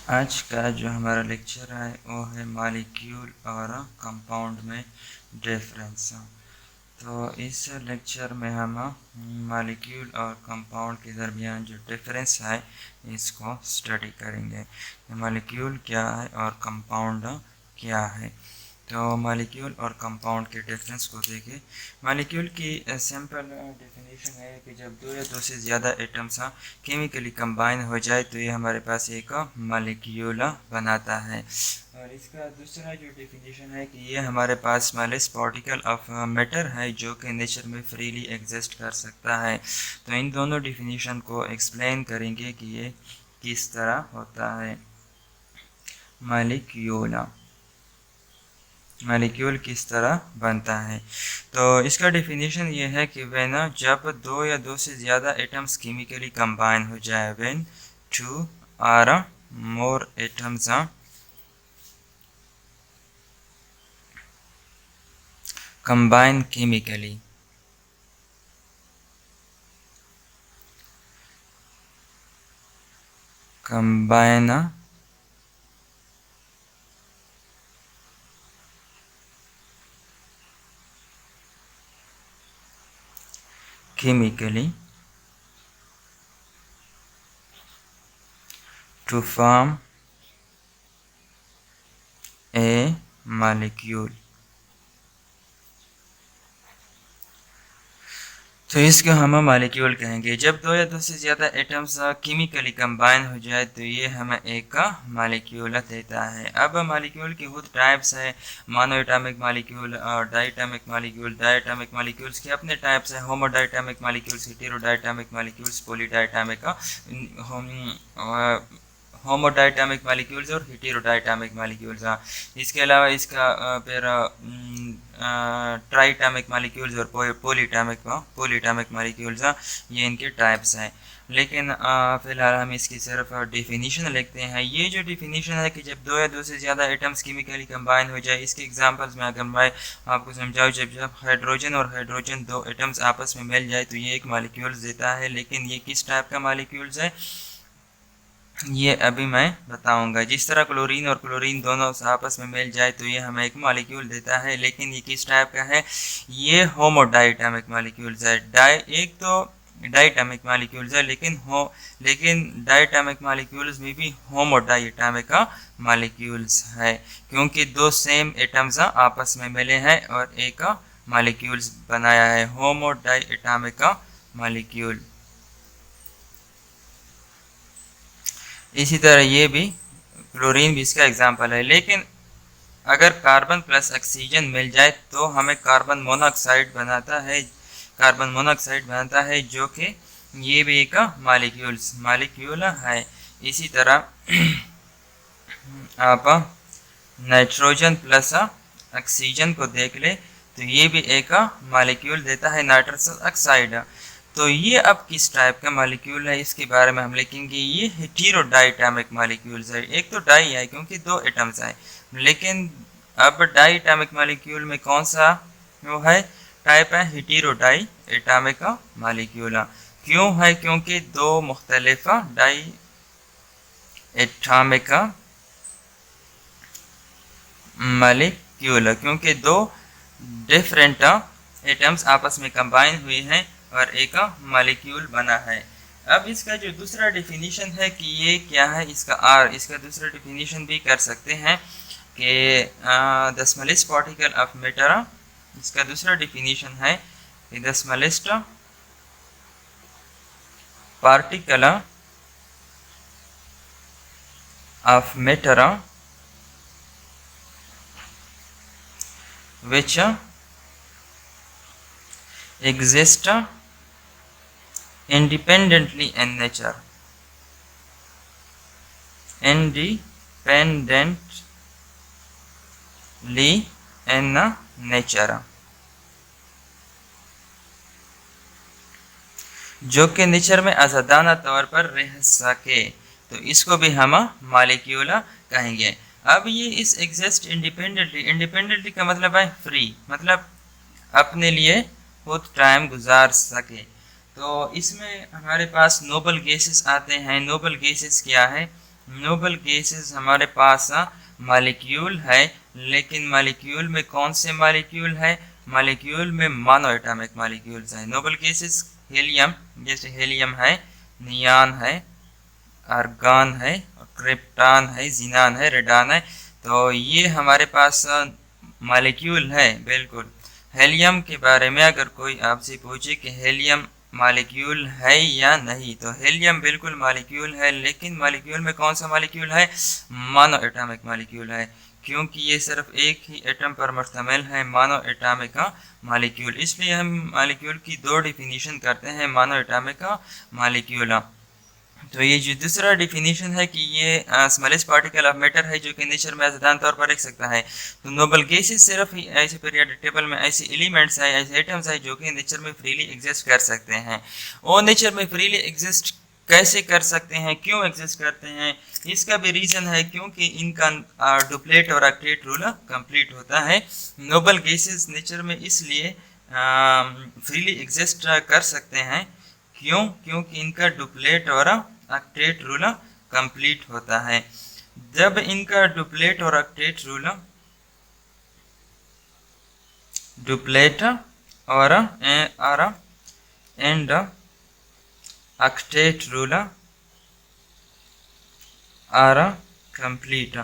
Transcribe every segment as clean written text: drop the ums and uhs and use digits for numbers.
आज का जो हमारा लेक्चर है वो है मॉलिक्यूल और कंपाउंड में डिफरेंस। तो इस लेक्चर में हम मॉलिक्यूल और कंपाउंड के दरमियान जो डिफरेंस है इसको स्टडी करेंगे। मॉलिक्यूल क्या है और कंपाउंड क्या है। तो मॉलिक्यूल और कंपाउंड के डिफरेंस को देखें। मॉलिक्यूल की सिंपल डेफिनेशन है कि जब दो या दो से ज़्यादा एटम्स केमिकली कंबाइन हो जाए तो ये हमारे पास एक मॉलिक्यूल बनाता है। और इसका दूसरा जो डेफिनेशन है कि ये हमारे पास स्मॉलेस्ट पार्टिकल ऑफ मैटर है जो कि नेचर में फ्रीली एग्जिस्ट कर सकता है। तो इन दोनों डेफिनेशन को एक्सप्लेन करेंगे कि ये किस तरह होता है। मॉलिक्यूल किस तरह बनता है। तो इसका डेफिनेशन ये है कि व्हेन जब दो या दो से ज़्यादा एटम्स केमिकली कंबाइन हो जाए, when two or more atoms combine chemically, combine chemically to form a molecule। तो इसको हम मॉलिक्यूल कहेंगे। जब दो या दो से ज़्यादा एटम्स केमिकली कंबाइन हो जाए तो ये हमें एक मॉलिक्यूल देता है। अब मॉलिक्यूल की बहुत टाइप्स है, मोनो एटॉमिक मॉलिक्यूल और डायटॉमिक मॉलिक्यूल। डायटॉमिक मॉलिक्यूल्स के अपने टाइप्स हैं, होमोडायटॉमिक मॉलिक्यूल्स, हेटेरोडायटॉमिक मॉलिक्यूल्स, पॉलीडायटॉमिक, होमोडायटॉमिक मॉलिक्यूल्स और हेटेरोडायटॉमिक मॉलिक्यूल्स। इसके अलावा इसका फिर ट्राइटॉमिक मॉलिक्यूल्स और पॉलीटॉमिक मॉलिक्यूल्स, ये इनके टाइप्स हैं। लेकिन फिलहाल हम इसकी सिर्फ डेफिनेशन लिखते हैं। ये जो डेफिनेशन है कि जब दो या दो से ज़्यादा एटम्स केमिकली कंबाइन हो जाए, इसके एग्जांपल्स में अगर मैं आपको समझाऊँ, जब हाइड्रोजन और हाइड्रोजन दो एटम्स आपस में मिल जाए तो ये एक मॉलिक्यूल्स देता है। लेकिन ये किस टाइप का मॉलिक्यूल्स है ये अभी मैं बताऊंगा। जिस तरह क्लोरीन और क्लोरीन दोनों आपस में मिल जाए तो ये हमें एक मॉलिक्यूल देता है। लेकिन ये किस टाइप का है, ये होमोडायटॉमिक मॉलिक्यूल्स है। एक तो डायटॉमिक मॉलिक्यूल्स है, लेकिन डायटॉमिक मॉलिक्यूल्स में भी होमोडायटॉमिक मॉलिक्यूल्स है, क्योंकि दो सेम एटम्स आपस में मिले हैं और एक मॉलिक्यूल्स बनाया है, होमोडायटॉमिक मॉलिक्यूल। इसी तरह ये भी क्लोरीन भी इसका एग्जाम्पल है। लेकिन अगर कार्बन प्लस ऑक्सीजन मिल जाए तो हमें कार्बन मोनोऑक्साइड बनाता है जो कि ये भी एक मॉलिक्यूल है। इसी तरह आप नाइट्रोजन प्लस ऑक्सीजन को देख ले तो ये भी एक मॉलिक्यूल देता है, नाइट्रस ऑक्साइड। तो ये अब किस टाइप का मॉलिक्यूल है इसके बारे में हम लिखेंगे। ये हेटेरोडायटॉमिक मॉलिक्यूल्स है। एक तो डाई है क्योंकि दो एटम्स हैं, लेकिन अब डायटॉमिक मॉलिक्यूल में कौन सा वो है टाइप है, हेटेरोडाई एटॉमिक मॉलिक्यूल। क्यों है, क्योंकि दो मुख्तलिफ डाई एटॉमिक मॉलिक्यूल, क्योंकि दो डिफरेंट एटम्स आपस में कंबाइन हुए हैं और एक मॉलिक्यूल बना है। अब इसका जो दूसरा डेफिनेशन है कि ये क्या है, इसका दूसरा डेफिनेशन भी कर सकते हैं कि the smallest particle of matter. इसका दूसरा डेफिनेशन है कि the smallest particle of matter which exist independently in nature, जो कि नेचर में आज़ादाना तौर पर रह सके, तो इसको भी हम मॉलिक्यूल कहेंगे। अब ये इस एग्जिस्ट इंडिपेंडेंटली का मतलब है फ्री, मतलब अपने लिए खुद टाइम गुजार सके। तो इसमें हमारे पास नोबल गैसेस आते हैं। नोबल गैसेस क्या है, नोबल गैसेस हमारे पास मॉलिक्यूल है, लेकिन मॉलिक्यूल में कौन से मॉलिक्यूल है? मॉलिक्यूल में मोनो एटॉमिक मॉलिक्यूल्स हैं। नोबल गैसेस हीलियम, जैसे हीलियम है, नियान है, आर्गन है, क्रिप्टॉन है, जीनान है, रेडान है। तो ये हमारे पास मॉलिक्यूल है। बिल्कुल। हेलियम के बारे में अगर कोई आपसे पूछे कि हेलियम मॉलिक्यूल है या नहीं, तो हेलियम बिल्कुल मॉलिक्यूल है, लेकिन मॉलिक्यूल में कौन सा मॉलिक्यूल है? मोनो एटॉमिक मॉलिक्यूल है, क्योंकि ये सिर्फ एक ही एटम पर मुश्तमिल है, मोनो एटॉमिक मॉलिक्यूल। इसलिए हम मॉलिक्यूल की दो डिफिनीशन करते हैं, मोनो एटॉमिक मॉलिक्यूल। तो ये जो दूसरा डिफिनीशन है कि ये स्मॉलेस्ट पार्टिकल ऑफ मैटर है, जो कि नेचर में आज़ादान तौर पर रख सकता है। तो नोबल गैसेस सिर्फ ही ऐसे पीरियोडिक टेबल में ऐसे एलिमेंट्स हैं, ऐसे एटम्स हैं जो कि नेचर में फ्रीली एग्जिस्ट कर सकते हैं। और नेचर में फ्रीली एग्जिस्ट कैसे कर सकते हैं, क्यों एग्जिस्ट करते हैं? इसका भी रीज़न है क्योंकि इनका डुप्लेट और ऑक्टेट रूल कंप्लीट होता है। नोबल गैसेस नेचर में इसलिए फ्रीली एग्जिस्ट कर सकते हैं, क्यों? क्योंकि इनका डुप्लेट और ऑक्टेट रूल कंप्लीट होता है। जब इनका डुप्लेट और ऑक्टेट रूल डुप्लेट और and octet rule are complete.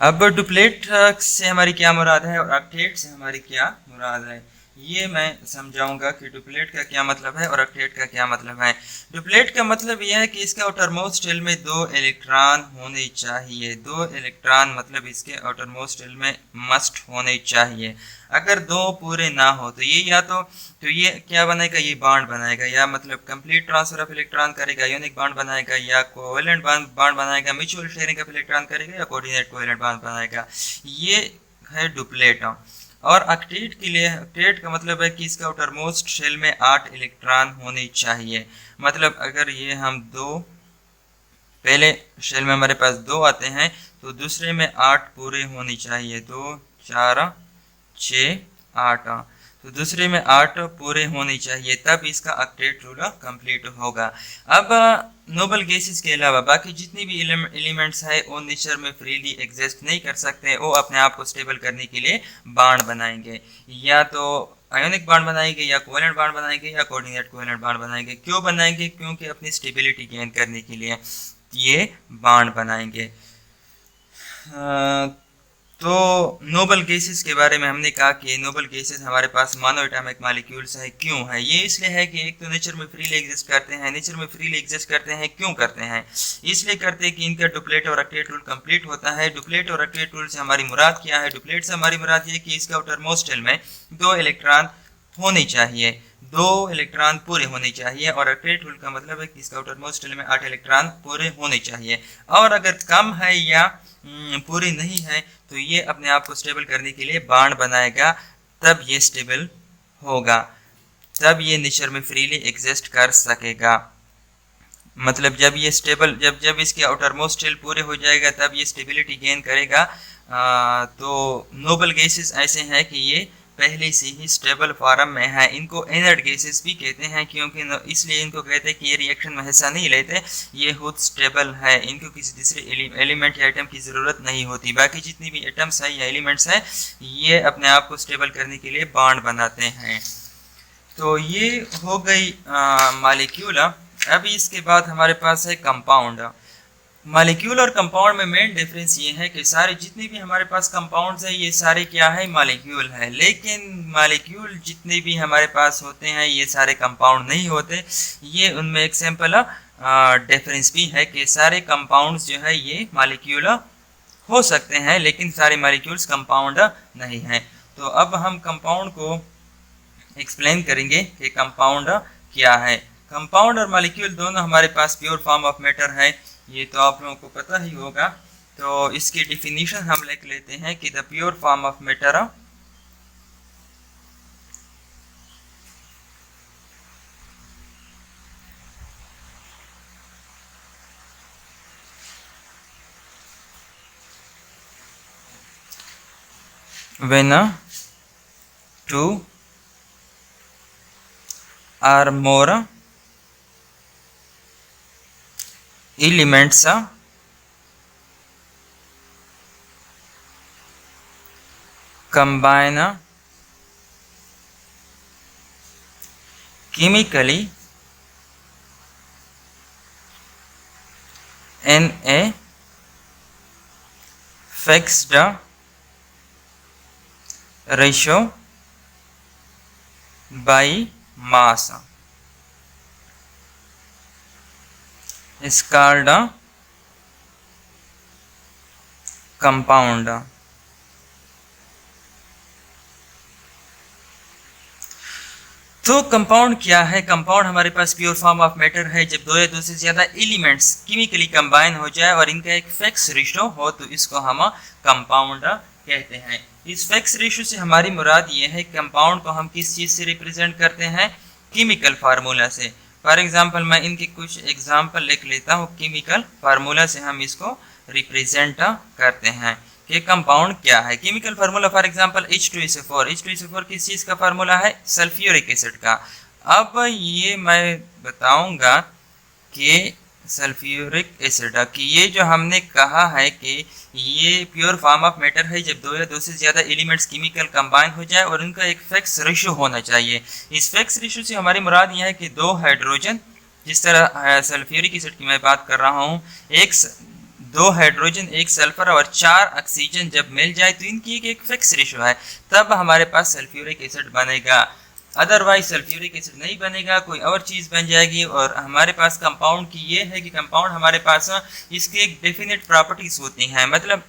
अब डुप्लेट से हमारी क्या मुराद है और ऑक्टेट से हमारी क्या मुराद है, ये मैं समझाऊंगा कि डुप्लेट का क्या मतलब है और ऑक्टेट का क्या मतलब है। डुप्लेट का मतलब यह है कि इसके आउटरमोस्ट शेल में 2 इलेक्ट्रॉन होने चाहिए। 2 इलेक्ट्रॉन मतलब इसके आउटरमोस्ट शेल में मस्ट होने चाहिए। अगर 2 पूरे ना हो तो ये या तो ये क्या बनाएगा? ये बॉन्ड बनाएगा, या मतलब कंप्लीट ट्रांसफर ऑफ इलेक्ट्रॉन करेगा, यूनिक बॉन्ड बनाएगा, या कोवेलेंट बॉन्ड बनाएगा, म्यूचुअल शेयरिंग ऑफ इलेक्ट्रॉन करेगा, या कोऑर्डिनेट कोवेलेंट बॉन्ड बनाएगा। ये है डुप्लेट। और ऑक्टेट के लिए, ऑक्टेट का मतलब है कि इसका आउटरमोस्ट शेल में 8 इलेक्ट्रॉन होने चाहिए। मतलब अगर ये हम दो, पहले शेल में हमारे पास 2 आते हैं, तो दूसरे में 8 पूरे होने चाहिए। 2 4 6 8, तो दूसरे में 8 पूरे होने चाहिए, तब इसका ऑक्टेट रूल कंप्लीट होगा। अब नोबल गैसेस के अलावा बाकी जितनी भी एलिमेंट्स है वो नेचर में फ्रीली एग्जिस्ट नहीं कर सकते। वो अपने आप को स्टेबल करने के लिए बॉन्ड बनाएंगे, या तो आयोनिक बॉन्ड बनाएंगे, या कोवेलेंट बॉन्ड बनाएंगे, या कोऑर्डिनेट कोवेलेंट बॉन्ड बनाएंगे। क्यों बनाएंगे? क्योंकि अपनी स्टेबिलिटी गेन करने के लिए ये बॉन्ड बनाएंगे। तो नोबल गैसेस के बारे में हमने कहा कि नोबल गैसेस हमारे पास मोनो एटॉमिक मॉलिक्यूल्स है। क्यों है? ये इसलिए है कि एक तो नेचर में फ्रीली एग्जिस्ट करते हैं। नेचर में फ्रीली एग्जिस्ट करते हैं, क्यों करते हैं? इसलिए करते हैं कि इनका डुप्लेट और ऑक्टेट रूल कंप्लीट होता है। डुप्लेट और ऑक्टेट रूल से हमारी मुराद क्या है? डुप्लेट से हमारी मुराद ये कि इसका आउटरमोस्ट शेल में 2 इलेक्ट्रॉन होने चाहिए, 2 इलेक्ट्रॉन पूरे होने चाहिए। और ऑक्टेट रूल का मतलब है कि इसका आउटरमोस्ट शेल में 8 इलेक्ट्रॉन पूरे होने चाहिए। और अगर कम है या पूरी नहीं है, तो ये अपने आप को स्टेबल करने के लिए बॉन्ड बनाएगा, तब ये स्टेबल होगा, तब ये नेचर में फ्रीली एग्जिस्ट कर सकेगा। मतलब जब ये स्टेबल, जब इसके आउटरमोस्ट शेल पूरे हो जाएगा, तब ये स्टेबिलिटी गेन करेगा। तो नोबल गैसेस ऐसे हैं कि ये पहले से ही स्टेबल फॉर्म में है। इनको इनर्ट गैसेस भी कहते हैं, क्योंकि इसलिए इनको कहते हैं कि ये रिएक्शन में हिस्सा नहीं लेते, ये खुद स्टेबल है। इनको किसी दूसरे एलिमेंट या आइटम की ज़रूरत नहीं होती। बाकी जितनी भी एटम्स हैं या एलिमेंट्स हैं, ये अपने आप को स्टेबल करने के लिए बॉन्ड बनाते हैं। तो ये हो गई मॉलिक्यूल। अभी इसके बाद हमारे पास है कंपाउंड। मॉलिक्यूल और कंपाउंड में मेन डिफरेंस ये है कि सारे जितने भी हमारे पास कंपाउंड्स हैं, ये सारे क्या है? मॉलिक्यूल है। लेकिन मॉलिक्यूल जितने भी हमारे पास होते हैं, ये सारे कंपाउंड नहीं होते। ये उनमें एक सिंपल डिफरेंस भी है कि सारे कंपाउंड्स जो है ये मॉलिक्यूल हो सकते हैं, लेकिन सारे मॉलिक्यूल्स कंपाउंड नहीं हैं। तो अब हम कंपाउंड को एक्सप्लेन करेंगे कि कंपाउंड क्या है। कंपाउंड और मॉलिक्यूल दोनों हमारे पास प्योर फॉर्म ऑफ मैटर है, ये तो आप लोगों को पता ही होगा। तो इसकी डिफिनीशन हम लिख लेते हैं कि the pure form of matter when two or more elements combine chemically in a fixed ratio by mass is called a compound. तो कंपाउंड क्या है? कंपाउंड हमारे पास प्योर फॉर्म ऑफ मैटर है जब दो या दो से ज्यादा एलिमेंट्स केमिकली कंबाइन हो जाए और इनका एक फिक्स रेशो हो तो इसको हम कंपाउंड कहते हैं। इस फिक्स रेशो से हमारी मुराद ये है कंपाउंड को हम किस चीज से रिप्रेजेंट करते हैं? केमिकल फार्मूला से। फॉर एग्जांपल मैं इनके कुछ एग्जांपल लिख लेता हूँ। केमिकल फार्मूला से हम इसको रिप्रेजेंट करते हैं कि कंपाउंड क्या है। Chemical formula for example H2SO4। H2SO4 किस चीज़ का फार्मूला है? सल्फ्यूरिक एसिड का। अब ये मैं बताऊंगा कि सल्फ्यूरिक एसिड कि ये जो हमने कहा है कि ये प्योर फॉर्म ऑफ मैटर है जब दो या दो से ज़्यादा एलिमेंट्स केमिकल कंबाइन हो जाए और उनका एक फिक्स रेशो होना चाहिए। इस फिक्स रेशो से हमारी मुराद यह है कि दो हाइड्रोजन, जिस तरह सल्फ्यूरिक एसिड की मैं बात कर रहा हूँ, दो हाइड्रोजन, एक सल्फर और 4 ऑक्सीजन जब मिल जाए तो इनकी एक फिक्स रेशो है, तब हमारे पास सल्फ्यूरिक एसिड बनेगा। अदरवाइज सल्फ्यूरिक एसिड नहीं बनेगा, कोई और चीज़ बन जाएगी। और हमारे पास कंपाउंड की ये है कि कंपाउंड हमारे पास इसकी एक डेफिनेट प्रॉपर्टीज होती हैं। मतलब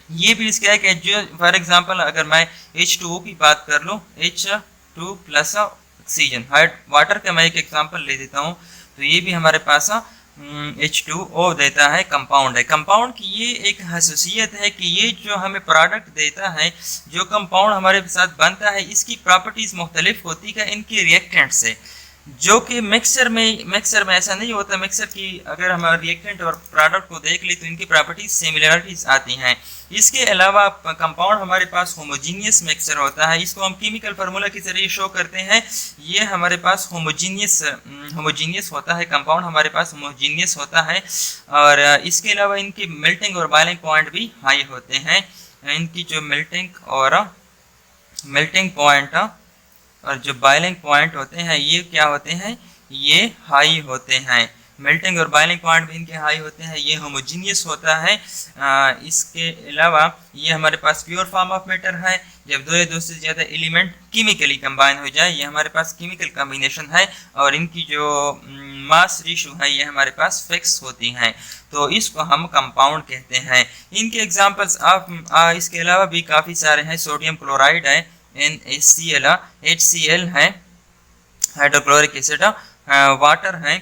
ये भी इसका है कि जो फॉर एग्जांपल अगर मैं H2O की बात कर लूँ, H2 प्लस ऑक्सीजन, वाटर का मैं एक एग्जांपल ले देता हूँ, तो ये भी हमारे पास H2O देता है, कंपाउंड है। कंपाउंड की ये एक खासियत है कि ये जो हमें प्रोडक्ट देता है, जो कंपाउंड हमारे साथ बनता है, इसकी प्रॉपर्टीज़ मुख्तलिफ होती है इनके रिएक्टेंट से, जो कि मिक्सर में ऐसा नहीं होता। मिक्सर की अगर हम रिएक्टेंट और प्रोडक्ट को देख ले तो इनकी प्रॉपर्टीज सिमिलरिटीज आती हैं। इसके अलावा कंपाउंड हमारे पास होमोजीनियस मिक्सर होता है, इसको हम केमिकल फार्मूला के जरिए शो करते हैं। ये हमारे पास होमोजीनियस होता है, कंपाउंड हमारे पास होमोजीनियस होता है। और इसके अलावा इनकी मेल्टिंग और बॉइलिंग पॉइंट भी हाई होते हैं। इनकी जो मेल्टिंग पॉइंट और जो बॉइलिंग पॉइंट होते हैं ये क्या होते हैं? ये हाई होते हैं। मेल्टिंग और बॉइलिंग पॉइंट भी इनके हाई होते हैं। ये होमोजीनियस होता है। इसके अलावा ये हमारे पास प्योर फॉर्म ऑफ मैटर है जब दो या दो से ज़्यादा एलिमेंट केमिकली कंबाइन हो जाए। ये हमारे पास केमिकल कॉम्बिनेशन है और इनकी जो मास रेशो है ये हमारे पास फिक्स होती हैं, तो इसको हम कंपाउंड कहते हैं। इनके एग्जांपल्स आप इसके अलावा भी काफ़ी सारे हैं। सोडियम क्लोराइड है, NaCl, HCl है, हाइड्रोक्लोरिक एसिड, वाटर है।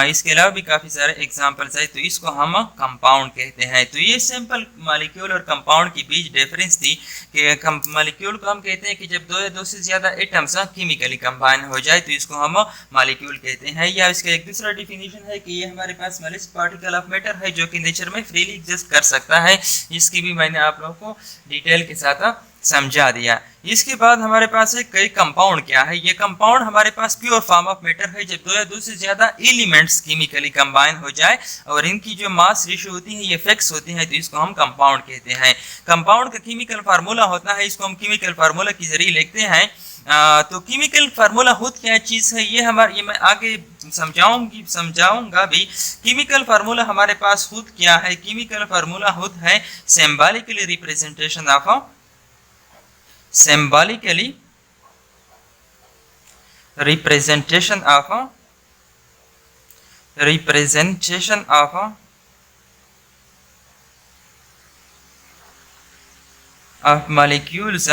इसके अलावा भी काफ़ी सारे एग्जांपल्स है, तो इसको हम कंपाउंड कहते हैं। तो ये सिंपल मॉलिक्यूल और कंपाउंड की बीच डिफरेंस थी कि मॉलिक्यूल को हम कहते हैं कि जब दो या दो से ज़्यादा एटम्स केमिकली कंबाइन हो जाए तो इसको हम मॉलिक्यूल कहते हैं। या इसका एक दूसरा डिफिनीशन है कि ये हमारे पास स्मॉलेस्ट पार्टिकल ऑफ मैटर है जो कि नेचर में फ्रीली एग्जिस्ट कर सकता है। इसकी भी मैंने आप लोगों को डिटेल के साथ समझा दिया। इसके बाद हमारे पास है कई कंपाउंड क्या है। ये कंपाउंड हमारे पास प्योर फॉर्म ऑफ मैटर है जब दो या दो से ज्यादा एलिमेंट्स केमिकली कंबाइन हो जाए और इनकी जो मास रेशियो होती है ये फिक्स होती है, तो इसको हम कंपाउंड कहते हैं। कंपाउंड का केमिकल फार्मूला होता है, इसको हम केमिकल फार्मूला के जरिए लिखते हैं। तो केमिकल फार्मूला खुद क्या चीज़ है ये मैं आगे समझाऊंगा भी। केमिकल फार्मूला हमारे पास खुद क्या है? केमिकल फार्मूला खुद है symbolically representation of molecules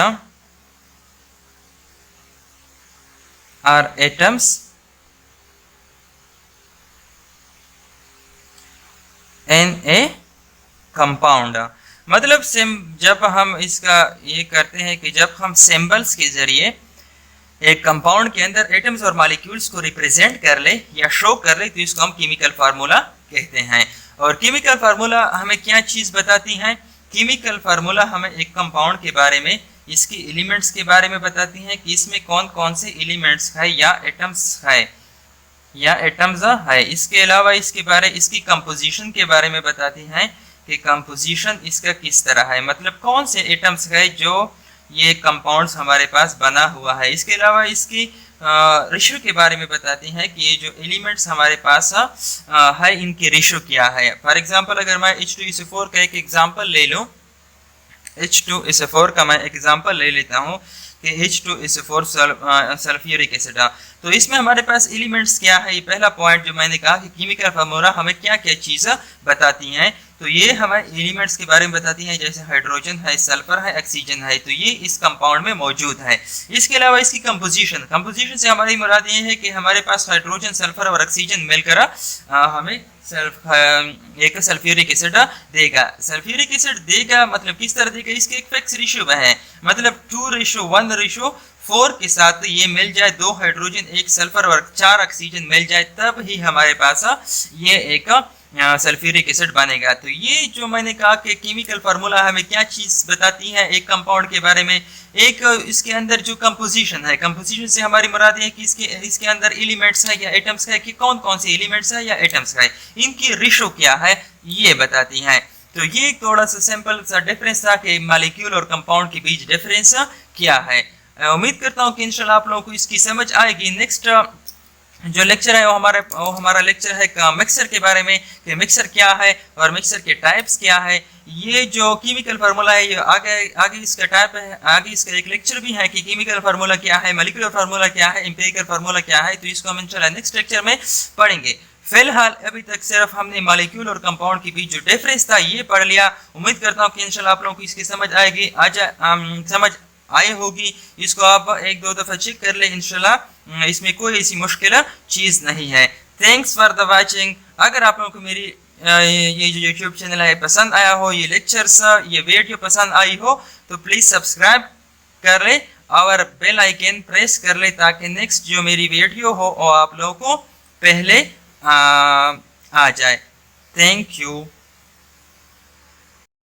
or atoms in a compound। मतलब जब हम इसका ये करते हैं कि जब हम सिंबल्स के जरिए एक कंपाउंड के अंदर एटम्स और मॉलिक्यूल्स को रिप्रेजेंट कर ले या शो कर ले तो इसको हम केमिकल फार्मूला कहते हैं। और केमिकल फार्मूला हमें क्या चीज़ बताती है? केमिकल फार्मूला हमें एक कंपाउंड के बारे में इसके एलिमेंट्स के बारे में बताती हैं कि इसमें कौन कौन से एलिमेंट्स है या एटम्स है। इसके अलावा इसकी कंपोजिशन के बारे में बताती हैं कि कंपोजिशन इसका किस तरह है, मतलब कौन से एटम्स है जो ये कंपाउंड्स हमारे पास बना हुआ है। इसके अलावा इसकी रेशो के बारे में बताती हैं कि ये जो एलिमेंट्स हमारे पास है इनकी रेशो क्या है। फॉर एग्जांपल अगर मैं H2SO4 का एक एग्जांपल ले लूँ, H2SO4 का मैं एग्जांपल ले लेता हूँ कि H2SO4 सल्फ्यूरिक एसिड, तो इसमें हमारे पास एलिमेंट्स क्या है। ये पहला पॉइंट जो मैंने कहा कि केमिकल फार्मूला हमें क्या क्या चीज़ें बताती हैं, तो ये हमें एलिमेंट्स के बारे में बताती हैं, जैसे हाइड्रोजन है, सल्फर है, ऑक्सीजन है, तो ये इस कंपाउंड में मौजूद है। इसके अलावा इसकी कंपोजिशन से हमारी मुराद ये है कि हमारे पास हाइड्रोजन, सल्फर और ऑक्सीजन मिलकर हमें एक सल्फ्यूरिक एसिड देगा। सल्फ्यूरिक एसिड देगा मतलब किस तरह देगा, इसके एक फिक्स रेशियो में है, मतलब 2:1:4 के साथ ये मिल जाए, 2 हाइड्रोजन, 1 सल्फर और 4 ऑक्सीजन मिल जाए, तब ही हमारे पास ये एक सल्फ्यूरिक एसिड बनेगा। तो ये जो मैंने कहा कि केमिकल फार्मूला हमें क्या चीज़ बताती है एक कंपाउंड के बारे में, एक इसके अंदर जो कंपोजिशन है, कंपोजिशन से हमारी मुराद है कि इसके अंदर एलिमेंट्स है या एटम्स है, कि कौन कौन से एलिमेंट्स है या एटम्स है, इनकी रेशो क्या है, ये बताती हैं। तो ये थोड़ा सा सिंपल सा डिफरेंस था कि मॉलिक्यूल और कंपाउंड के बीच डिफरेंस क्या है। उम्मीद करता हूँ कि इंशाल्लाह आप लोगों को इसकी समझ आएगी। नेक्स्ट जो लेक्चर है वो हमारा लेक्चर है मिक्सर के बारे में, कि मिक्सर क्या है और मिक्सर के टाइप्स क्या है। ये जो केमिकल फार्मूला है ये आगे इसका टाइप है, आगे इसका एक लेक्चर भी है कि केमिकल फार्मूला क्या है, मॉलिक्यूलर फार्मूला क्या है, एम्पिरिकल फार्मूला क्या है, तो इसको हम इंशाल्लाह नेक्स्ट लेक्चर में पढ़ेंगे। फिलहाल अभी तक सिर्फ हमने मॉलिक्यूल और कंपाउंड के बीच जो डिफरेंस था ये पढ़ लिया। उम्मीद करता हूँ कि इंशाल्लाह आप लोगों को इसकी समझ आएगी, समझ आई होगी। इसको आप 1-2 दफ़ा चेक कर ले, इंशाल्लाह इसमें कोई ऐसी मुश्किल चीज़ नहीं है। Thanks for the watching. अगर आप लोगों को मेरी ये जो यूट्यूब चैनल है पसंद आया हो, ये लेक्चर्स, ये वीडियो पसंद आई हो, तो प्लीज़ सब्सक्राइब कर ले और बेल आइकन प्रेस कर ले, ताकि नेक्स्ट जो मेरी वीडियो हो वो आप लोगों को पहले आ जाए। Thank you.